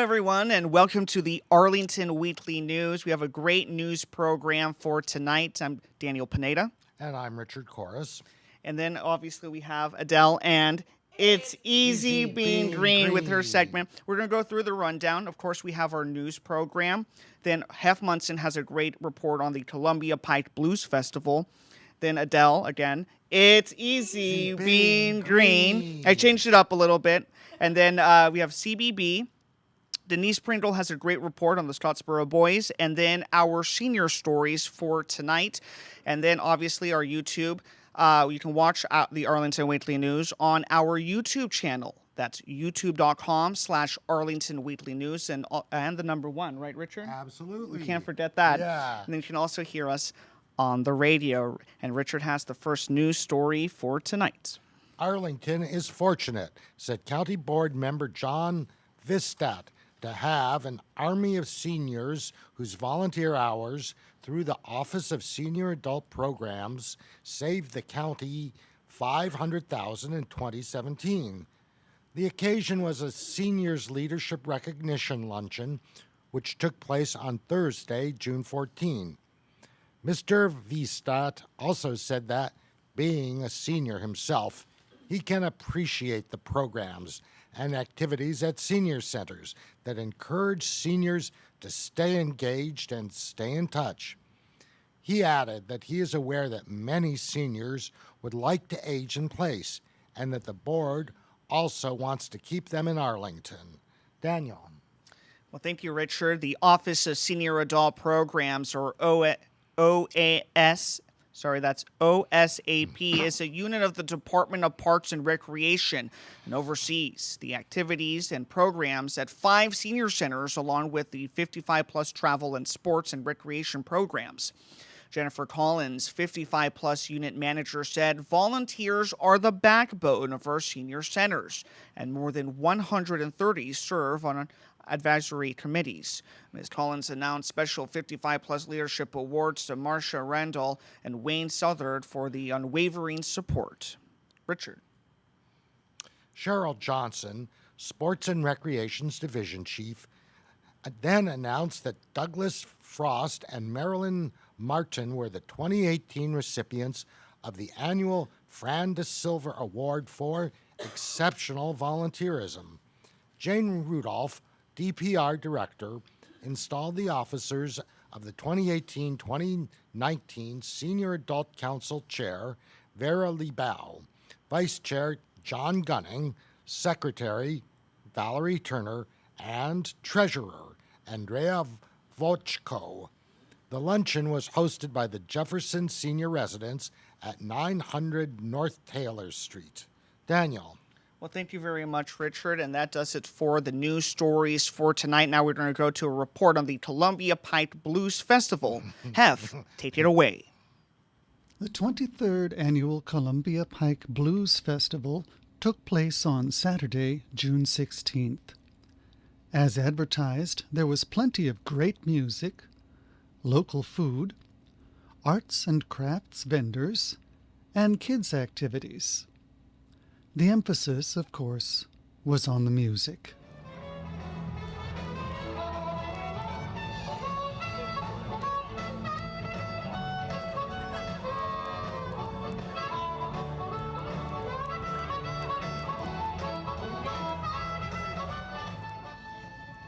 everyone, and welcome to the Arlington Weekly News. We have a great news program for tonight. I'm Daniel Pineda. And I'm Richard Corris. And then, obviously, we have Adele and It's Easy Being Green with her segment. We're going to go through the rundown. Of course, we have our news program. Then Hef Munson has a great report on the Columbia Pike Blues Festival. Then Adele, again, It's Easy Being Green. I changed it up a little bit. And then we have CBB. Denise Pringle has a great report on the Scottsboro boys, and then our senior stories for tonight, and then obviously our YouTube. You can watch the Arlington Weekly News on our YouTube channel. That's youtube.com/Arlington Weekly News, and the number 1, right, Richard? Absolutely. We can't forget that. Yeah. And then you can also hear us on the radio, and Richard has the first news story for tonight. Arlington is fortunate, said County Board member John Vistat, to have an army of seniors whose volunteer hours through the Office of Senior Adult Programs saved the county $500,000 in 2017. The occasion was a seniors leadership recognition luncheon, which took place on Thursday, June 14. Mr. Vistat also said that, being a senior himself, he can appreciate the programs and activities at senior centers that encourage seniors to stay engaged and stay in touch. He added that he is aware that many seniors would like to age in place and that the board also wants to keep them in Arlington. Daniel. Well, thank you, Richard. The Office of Senior Adult Programs, or OAS, that's OSAP, is a unit of the Department of Parks and Recreation and oversees the activities and programs at 5 senior centers, along with the 55-plus travel and sports and recreation programs. Jennifer Collins, 55-plus unit manager, said volunteers are the backbone of our senior centers, and more than 130 serve on advisory committees. Ms. Collins announced special 55-plus leadership awards to Marcia Randall and Wayne Southard for the unwavering support. Richard. Cheryl Johnson, Sports and Recreations Division Chief, then announced that Douglas Frost and Marilyn Martin were the 2018 recipients of the annual Fran de Silver Award for Exceptional Volunteerism. Jane Rudolph, DPR Director, installed the officers of the 2018-2019 Senior Adult Council Chair, Vera Liebau, Vice Chair John Gunning, Secretary Valerie Turner, and Treasurer Andrea Vochko. The luncheon was hosted by the Jefferson Senior Residence at 900 North Taylor Street. Daniel. Well, thank you very much, Richard, and that does it for the news stories for tonight. Now we're going to go to a report on the Columbia Pike Blues Festival. Hef, take it away. The 23rd Annual Columbia Pike Blues Festival took place on Saturday, June 16th. As advertised, there was plenty of great music, local food, arts and crafts vendors, and kids' activities. The emphasis, of course, was on the music.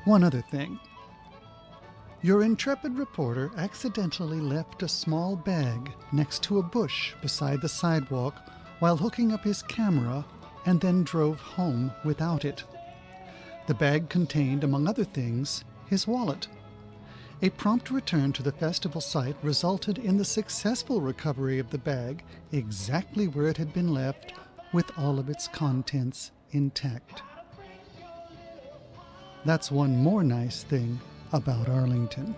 One other thing. Your intrepid reporter accidentally left a small bag next to a bush beside the sidewalk while hooking up his camera, and then drove home without it. The bag contained, among other things, his wallet. A prompt return to the festival site resulted in the successful recovery of the bag exactly where it had been left, with all of its contents intact. That's one more nice thing about Arlington.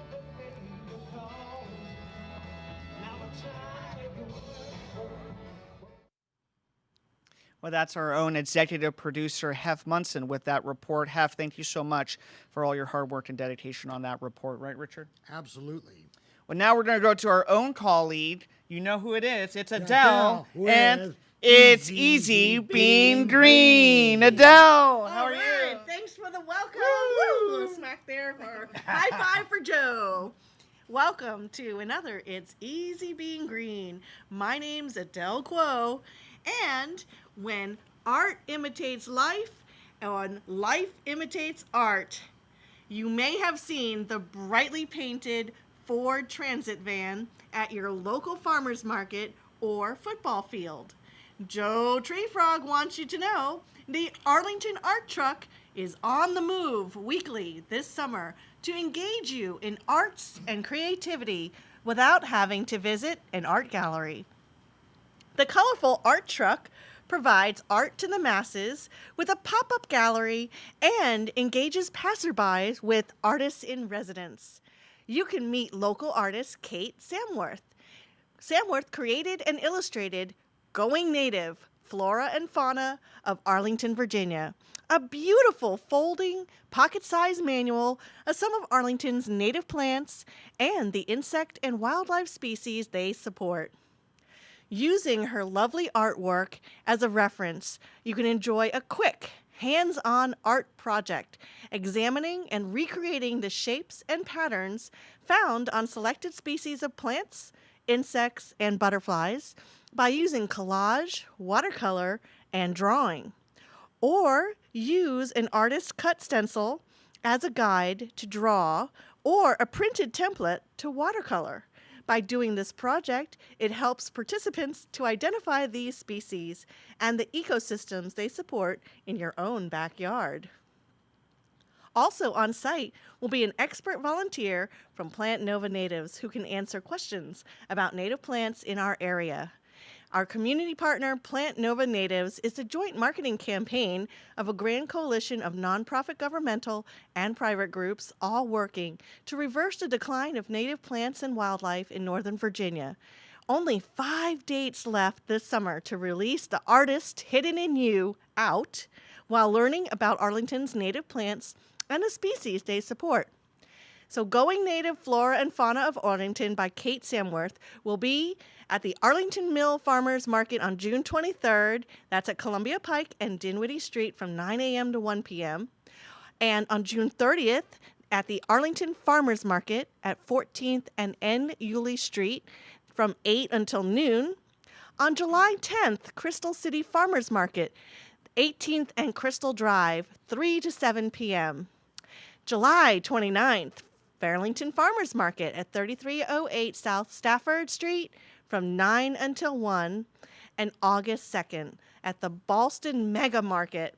Well, that's our own executive producer, Hef Munson, with that report. Hef, thank you so much for all your hard work and dedication on that report. Right, Richard? Absolutely. Well, now we're going to go to our own colleague. You know who it is. It's Adele. And it's easy being green. Adele, how are you? Thanks for the welcome. Woo! A smack there for high five for Joe. Welcome to another It's Easy Being Green. My name's Adele Quo, and when art imitates life and life imitates art, you may have seen the brightly painted Ford Transit van at your local farmer's market or football field. Joe Tree Frog wants you to know the Arlington Art Truck is on the move weekly this summer to engage you in arts and creativity without having to visit an art gallery. The colorful art truck provides art to the masses with a pop-up gallery and engages passersby with artists in residence. You can meet local artist Kate Samworth. Samworth created and illustrated Going Native, Flora and Fauna of Arlington, Virginia, a beautiful folding, pocket-sized manual of some of Arlington's native plants and the insect and wildlife species they support. Using her lovely artwork as a reference, you can enjoy a quick, hands-on art project examining and recreating the shapes and patterns found on selected species of plants, insects, and butterflies by using collage, watercolor, and drawing. Or use an artist-cut stencil as a guide to draw or a printed template to watercolor. By doing this project, it helps participants to identify these species and the ecosystems they support in your own backyard. Also on site will be an expert volunteer from Plant Nova Natives who can answer questions about native plants in our area. Our community partner, Plant Nova Natives, is a joint marketing campaign of a grand coalition of nonprofit governmental and private groups all working to reverse the decline of native plants and wildlife in Northern Virginia. Only 5 dates left this summer to release The Artist Hidden in You out while learning about Arlington's native plants and the species they support. So Going Native, Flora and Fauna of Arlington by Kate Samworth will be at the Arlington Mill Farmers Market on June 23rd. That's at Columbia Pike and Dinwiddie Street from 9 a.m. to 1 p.m. And on June 30th at the Arlington Farmers Market at 14th and N. Yulee Street from 8 until noon. On July 10th, Crystal City Farmers Market, 18th and Crystal Drive, 3 to 7 p.m. July 29th, Fairlington Farmers Market at 3308 South Stafford Street from 9 until 1, and August 2nd at the Ballston Mega Market.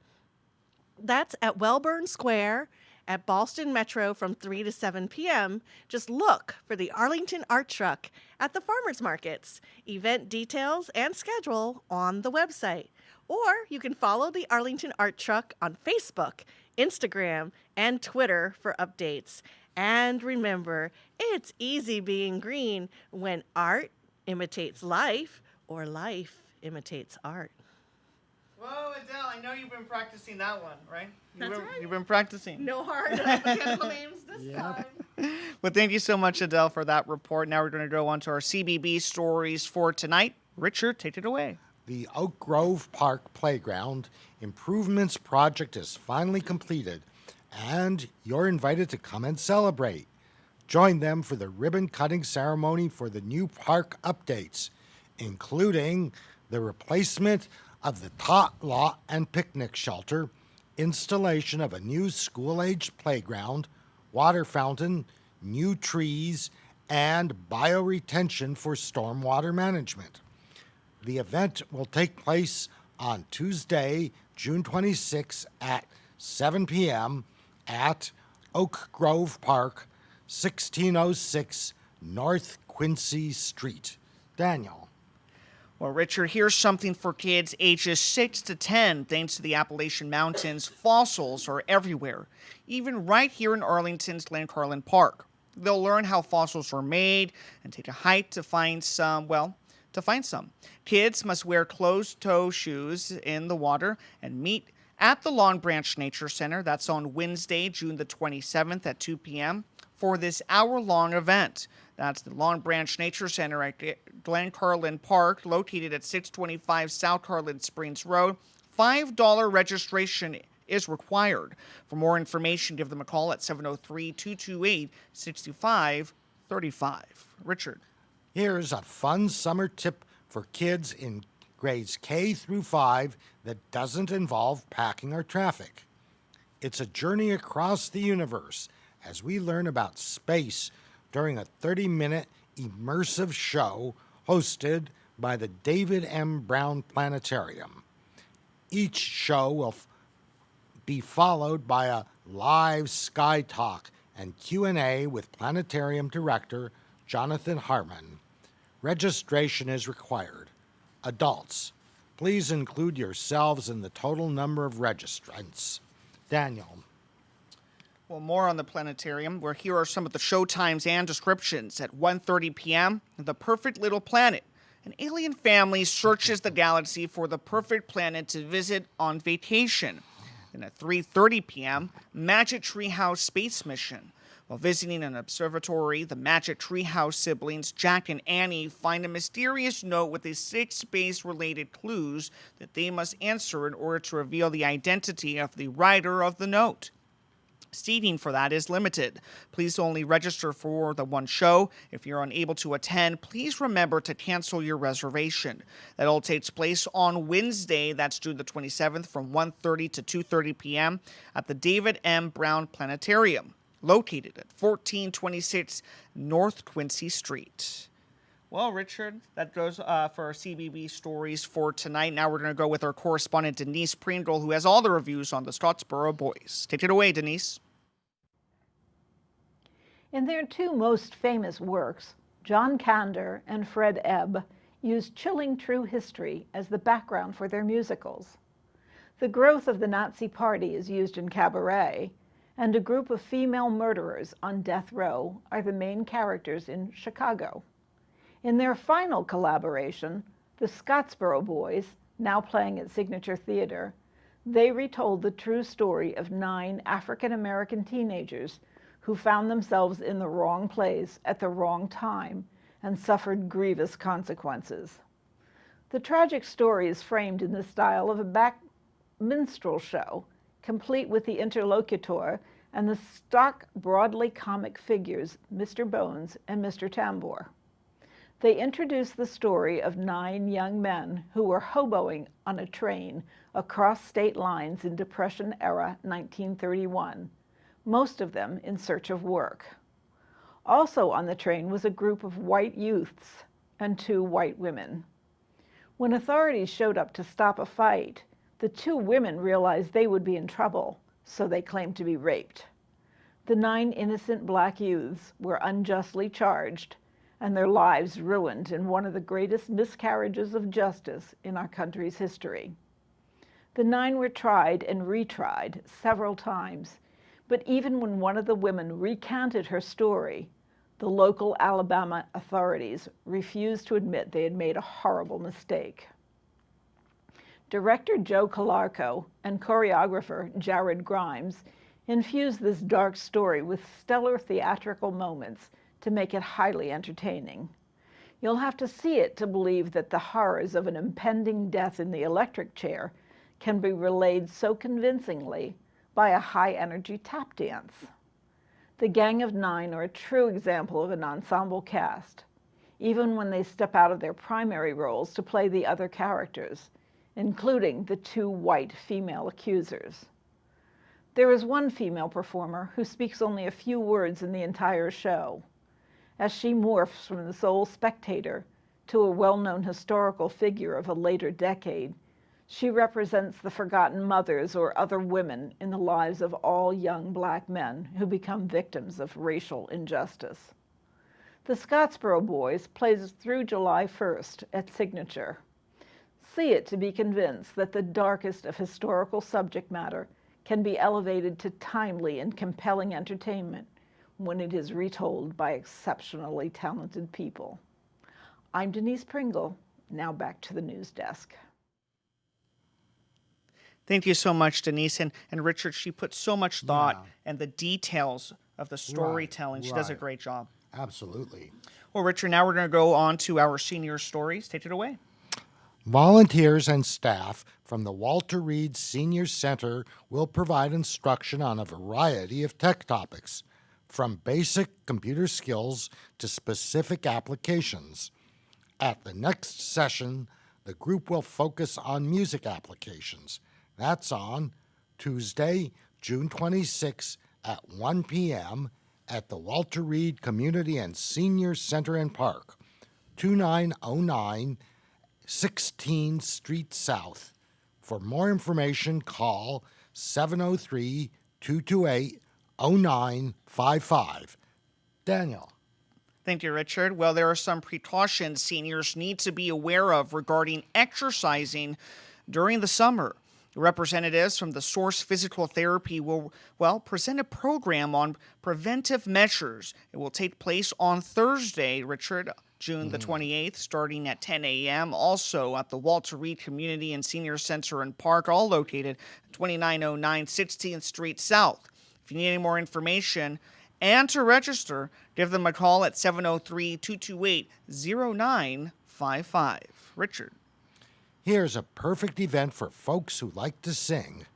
That's at Welburn Square at Ballston Metro from 3 to 7 p.m. Just look for the Arlington Art Truck at the farmers markets. Event details and schedule on the website. Or you can follow the Arlington Art Truck on Facebook, Instagram, and Twitter for updates. And remember, it's easy being green when art imitates life or life imitates art. Whoa, Adele, I know you've been practicing that one, right? That's right. You've been practicing. No hard botanical names this time. Well, thank you so much, Adele, for that report. Now we're going to go on to our CBB stories for tonight. Richard, take it away. The Oak Grove Park Playground Improvements Project is finally completed, and you're invited to come and celebrate. Join them for the ribbon-cutting ceremony for the new park updates, including the replacement of the tot lot and picnic shelter, installation of a new school-aged playground, water fountain, new trees, and bioretention for stormwater management. The event will take place on Tuesday, June 26 at 7 p.m. at Oak Grove Park, 1606 North Quincy Street. Daniel. Well, Richard, here's something for kids ages 6 to 10. Thanks to the Appalachian Mountains, fossils are everywhere, even right here in Arlington's Glencarlin Park. They'll learn how fossils were made and take a hike to find some, Kids must wear closed-toe shoes in the water and meet at the Long Branch Nature Center. That's on Wednesday, June the 27th at 2 p.m. for this hour-long event. That's the Long Branch Nature Center at Glencarlin Park, located at 625 South Carlin Springs Road. $5 registration is required. For more information, give them a call at 703-228-6535. Richard. Here's a fun summer tip for kids in grades K through 5 that doesn't involve packing or traffic. It's a journey across the universe as we learn about space during a 30-minute immersive show hosted by the David M. Brown Planetarium. Each show will be followed by a live sky talk and Q&A with Planetarium Director Jonathan Harmon. Registration is required. Adults, please include yourselves in the total number of registrants. Daniel. Well, more on the planetarium, where here are some of the show times and descriptions. At 1:30 p.m., The Perfect Little Planet. An alien family searches the galaxy for the perfect planet to visit on vacation. Then at 3:30 p.m., Magic Treehouse Space Mission. While visiting an observatory, the Magic Treehouse siblings, Jack and Annie, find a mysterious note with 6 space-related clues that they must answer in order to reveal the identity of the writer of the note. Seating for that is limited. Please only register for the one show. If you're unable to attend, please remember to cancel your reservation. That all takes place on Wednesday, that's June the 27th, from 1:30 to 2:30 p.m. at the David M. Brown Planetarium, located at 1426 North Quincy Street. Well, Richard, that goes for our CBB stories for tonight. Now we're going to go with our correspondent, Denise Pringle, who has all the reviews on the Scottsboro boys. Take it away, Denise. In their 2 most famous works, John Kander and Fred Ebb used chilling true history as the background for their musicals. The growth of the Nazi Party is used in Cabaret, and a group of female murderers on death row are the main characters in Chicago. In their final collaboration, the Scottsboro Boys, now playing at Signature Theater, they retold the true story of 9 African-American teenagers who found themselves in the wrong place at the wrong time and suffered grievous consequences. The tragic story is framed in the style of a back minstrel show, complete with the interlocutor and the stock broadly comic figures Mr. Bones and Mr. Tambor. They introduce the story of 9 young men who were hoboing on a train across state lines in Depression-era 1931, most of them in search of work. Also on the train was a group of white youths and 2 white women. When authorities showed up to stop a fight, the 2 women realized they would be in trouble, so they claimed to be raped. The 9 innocent black youths were unjustly charged and their lives ruined in one of the greatest miscarriages of justice in our country's history. The 9 were tried and retried several times, but even when one of the women recanted her story, the local Alabama authorities refused to admit they had made a horrible mistake. Director Joe Calarco and choreographer Jared Grimes infused this dark story with stellar theatrical moments to make it highly entertaining. You'll have to see it to believe that the horrors of an impending death in the electric chair can be relayed so convincingly by a high-energy tap dance. The Gang of 9 are a true example of an ensemble cast, even when they step out of their primary roles to play the other characters, including the 2 white female accusers. There is one female performer who speaks only a few words in the entire show. As she morphs from the sole spectator to a well-known historical figure of a later decade, she represents the forgotten mothers or other women in the lives of all young black men who become victims of racial injustice. The Scottsboro Boys plays through July 1st at Signature. See it to be convinced that the darkest of historical subject matter can be elevated to timely and compelling entertainment when it is retold by exceptionally talented people. I'm Denise Pringle. Now back to the news desk. Thank you so much, Denise. And Richard, she put so much thought and the details of the storytelling. She does a great job. Absolutely. Well, Richard, now we're going to go on to our senior stories. Take it away. Volunteers and staff from the Walter Reed Senior Center will provide instruction on a variety of tech topics, from basic computer skills to specific applications. At the next session, the group will focus on music applications. That's on Tuesday, June 26 at 1 p.m. at the Walter Reed Community and Senior Center and Park, 2909 16th Street South. For more information, call 703-228-0955. Daniel. Thank you, Richard. Well, there are some precautions seniors need to be aware of regarding exercising during the summer. Representatives from the Source Physical Therapy will, present a program on preventive measures. It will take place on Thursday, Richard, June the 28th, starting at 10 a.m. Also at the Walter Reed Community and Senior Center and Park, all located at 2909 16th Street South. If you need any more information and to register, give them a call at 703-228-0955. Richard. Here's a perfect event for folks who like to sing.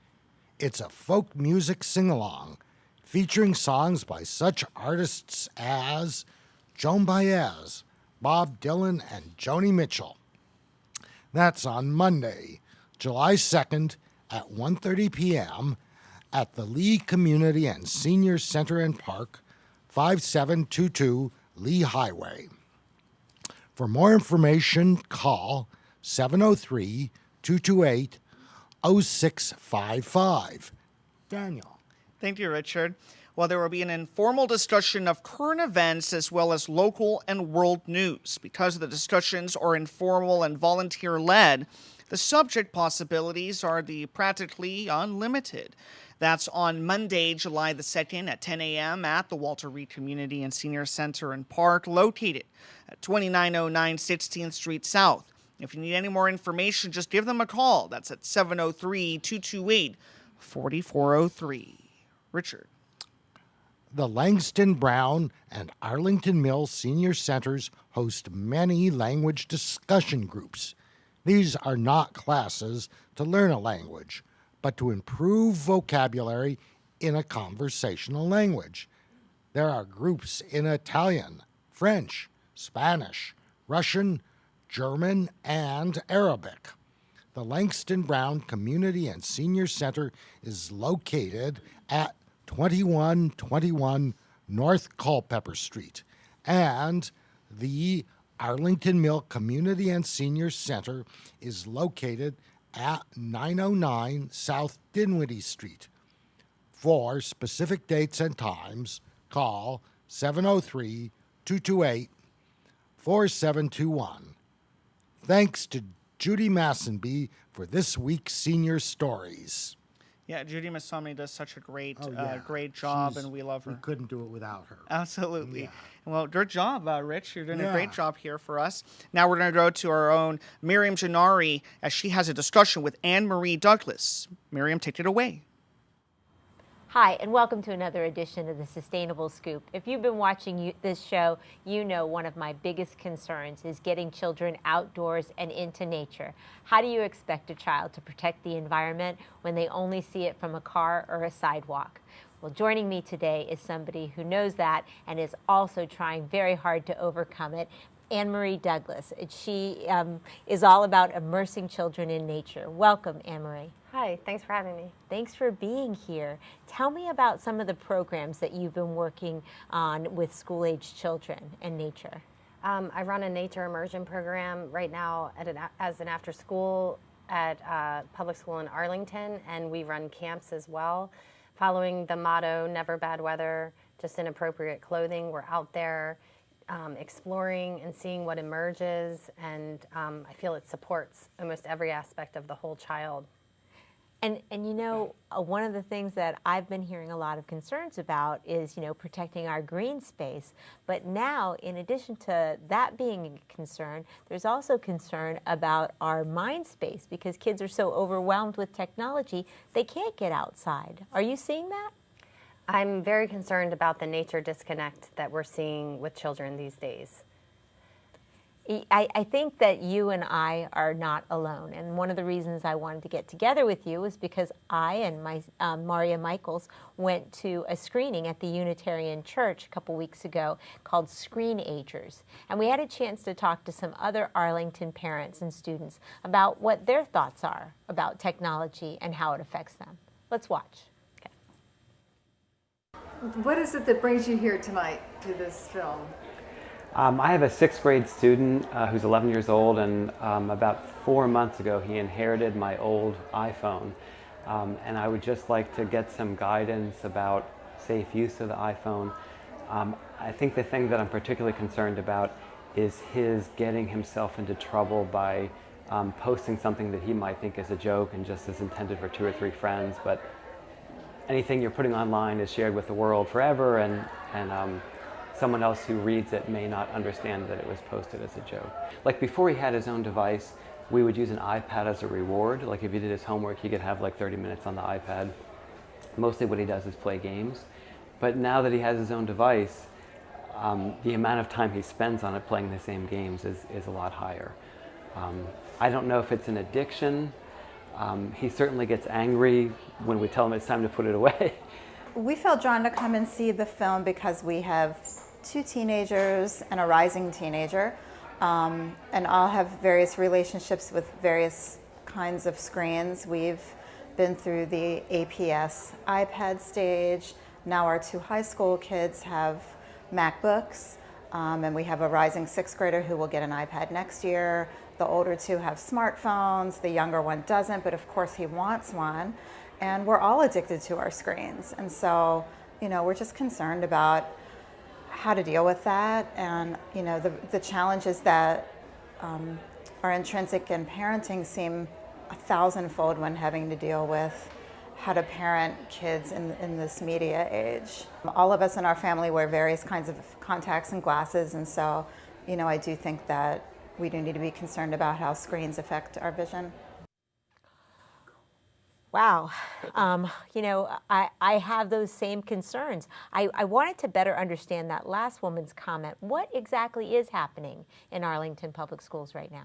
It's a folk music sing-along featuring songs by such artists as Joan Baez, Bob Dylan, and Joni Mitchell. That's on Monday, July 2nd at 1:30 p.m. at the Lee Community and Senior Center and Park, 5722 Lee Highway. For more information, call 703-228-0655. Daniel. Thank you, Richard. Well, there will be an informal discussion of current events as well as local and world news. Because the discussions are informal and volunteer-led, the subject possibilities are practically unlimited. That's on Monday, July the 2nd at 10 a.m. at the Walter Reed Community and Senior Center and Park, located at 2909 16th Street South. If you need any more information, just give them a call. That's at 703-228-4403. Richard. The Langston Brown and Arlington Mills Senior Centers host many language discussion groups. These are not classes to learn a language, but to improve vocabulary in a conversational language. There are groups in Italian, French, Spanish, Russian, German, and Arabic. The Langston Brown Community and Senior Center is located at 2121 North Culpeper Street, and the Arlington Mill Community and Senior Center is located at 909 South Dinwiddie Street. For specific dates and times, call 703-228-4721. Thanks to Judy Massenby for this week's Senior Stories. Yeah, Judy Masami does such a great job, and we love her. We couldn't do it without her. Absolutely. Yeah. Well, good job, Rich. You're doing a great job here for us. Now we're going to go to our own Miriam Gennari as she has a discussion with Anne-Marie Douglas. Miriam, take it away. Hi, and welcome to another edition of the Sustainable Scoop. If you've been watching this show, you know one of my biggest concerns is getting children outdoors and into nature. How do you expect a child to protect the environment when they only see it from a car or a sidewalk? Well, joining me today is somebody who knows that and is also trying very hard to overcome it. Anne-Marie Douglas. She is all about immersing children in nature. Welcome, Anne-Marie. Hi, thanks for having me. Thanks for being here. Tell me about some of the programs that you've been working on with school-age children and nature. I run a nature immersion program right now as an after-school at public school in Arlington, and we run camps as well. Following the motto, never bad weather, just inappropriate clothing, we're out there exploring and seeing what emerges, and I feel it supports almost every aspect of the whole child. And you know, one of the things that I've been hearing a lot of concerns about is, you know, protecting our green space. But now, in addition to that being a concern, there's also concern about our mind space because kids are so overwhelmed with technology, they can't get outside. Are you seeing that? I'm very concerned about the nature disconnect that we're seeing with children these days. I think that you and I are not alone. And one of the reasons I wanted to get together with you is because I and my Maria Michaels went to a screening at the Unitarian Church a couple weeks ago called Screenagers. And we had a chance to talk to some other Arlington parents and students about what their thoughts are about technology and how it affects them. Let's watch. What is it that brings you here tonight to this film? I have a 6th grade student who's 11 years old, and about 4 months ago he inherited my old iPhone. And I would just like to get some guidance about safe use of the iPhone. I think the thing that I'm particularly concerned about is his getting himself into trouble by posting something that he might think is a joke and just is intended for 2 or 3 friends. But anything you're putting online is shared with the world forever, and someone else who reads it may not understand that it was posted as a joke. Like before he had his own device, we would use an iPad as a reward. Like if he did his homework, he could have like 30 minutes on the iPad. Mostly what he does is play games. But now that he has his own device, the amount of time he spends on it playing the same games is a lot higher. I don't know if it's an addiction. He certainly gets angry when we tell him it's time to put it away. We felt drawn to come and see the film because we have 2 teenagers and a rising teenager, and all have various relationships with various kinds of screens. We've been through the APS iPad stage. Now our 2 high school kids have MacBooks, and we have a rising 6th grader who will get an iPad next year. The older 2 have smartphones. The younger one doesn't, but of course he wants one. And we're all addicted to our screens. And so, we're just concerned about how to deal with that, and the challenges that are intrinsic in parenting seem 1,000-fold when having to deal with how to parent kids in this media age. All of us in our family wear various kinds of contacts and glasses, and so I do think that we do need to be concerned about how screens affect our vision. Wow. I have those same concerns. I wanted to better understand that last woman's comment. What exactly is happening in Arlington Public Schools right now?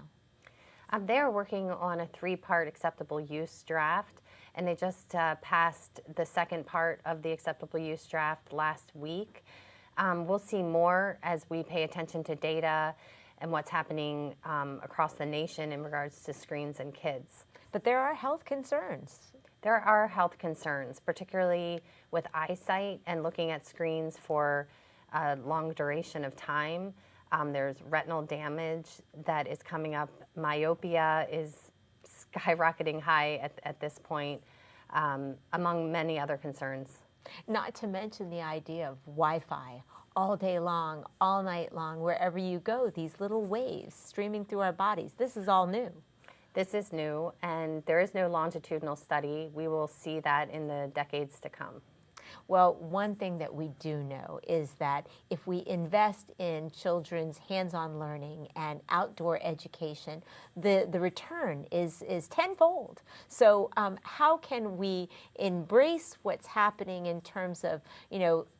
They're working on a 3-part acceptable use draft, and they just passed the second part of the acceptable use draft last week. We'll see more as we pay attention to data and what's happening across the nation in regards to screens and kids. But there are health concerns. There are health concerns, particularly with eyesight and looking at screens for a long duration of time. There's retinal damage that is coming up. Myopia is skyrocketing high at this point, among many other concerns. Not to mention the idea of Wi-Fi all day long, all night long, wherever you go, these little waves streaming through our bodies. This is all new. This is new, and there is no longitudinal study. We will see that in the decades to come. Well, one thing that we do know is that if we invest in children's hands-on learning and outdoor education, the return is tenfold. So how can we embrace what's happening in terms of,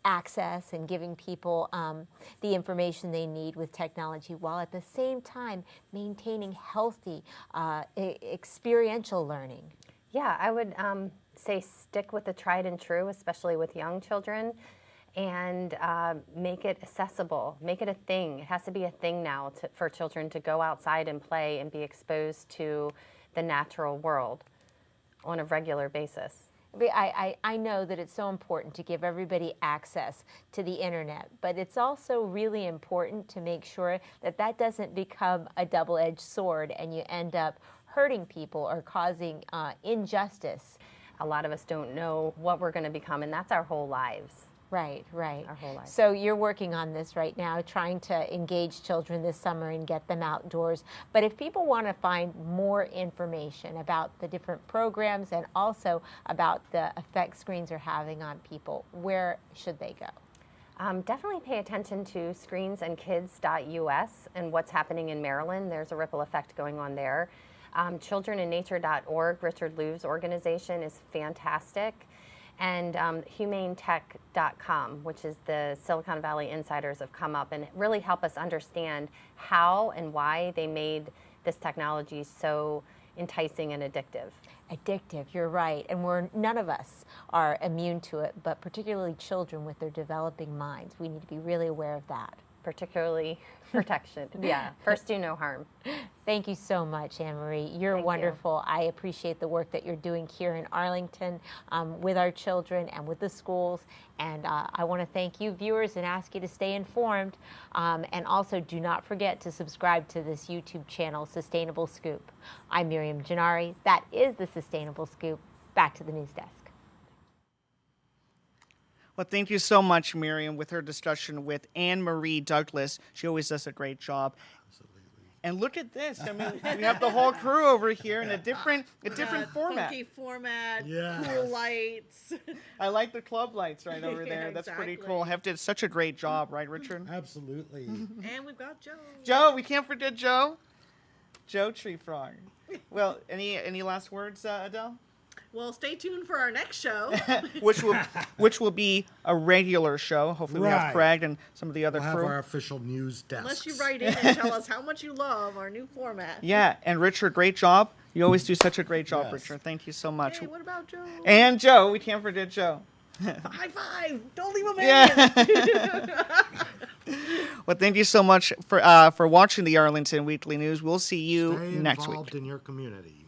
access and giving people the information they need with technology, while at the same time maintaining healthy experiential learning? Yeah, I would say stick with the tried and true, especially with young children, and make it accessible, make it a thing. It has to be a thing now for children to go outside and play and be exposed to the natural world on a regular basis. I know that it's so important to give everybody access to the internet, but it's also really important to make sure that that doesn't become a double-edged sword and you end up hurting people or causing injustice. A lot of us don't know what we're going to become, and that's our whole lives. Right, right. Our whole life. So you're working on this right now, trying to engage children this summer and get them outdoors. But if people want to find more information about the different programs and also about the effect screens are having on people, where should they go? Definitely pay attention to screensandkids.us and what's happening in Maryland. There's a ripple effect going on there. Childreninnature.org, Richard Lou's organization, is fantastic. And humanetech.com, which is the Silicon Valley insiders, have come up and really help us understand how and why they made this technology so enticing and addictive. Addictive, you're right. And none of us are immune to it, but particularly children with their developing minds. We need to be really aware of that. Particularly protection. Yeah, first do no harm. Thank you so much, Anne-Marie. You're wonderful. I appreciate the work that you're doing here in Arlington with our children and with the schools. And I want to thank you, viewers, and ask you to stay informed. And also, do not forget to subscribe to this YouTube channel, Sustainable Scoop. I'm Miriam Gennari. That is the Sustainable Scoop. Back to the news desk. Well, thank you so much, Miriam, with her discussion with Anne-Marie Douglas. She always does a great job. Absolutely. And look at this. I mean, we have the whole crew over here in a different format. Funky format, Yes. cool lights. I like the club lights right over there. Yeah, That's pretty exactly. cool. Have did such a great job, right, Richard? Absolutely. And we've got Joe. Joe, we can't forget Joe. Joe Tree Frog. Well, any last words, Adele? Well, stay tuned for our next show. which will be a regular show. Hopefully we have Right. Craig and some of the other We'll have crew. our official news desk. Unless you write in and tell us how much you love our new format. Yeah, and Richard, great job. You always do such a great job, Yes. Richard. Thank you so much. Hey, what about Joe? And Joe, we can't forget Joe. High five! Don't leave him Yeah. Well, thank you so much for watching the Arlington Weekly News. We'll see you Stay next week. involved in your community.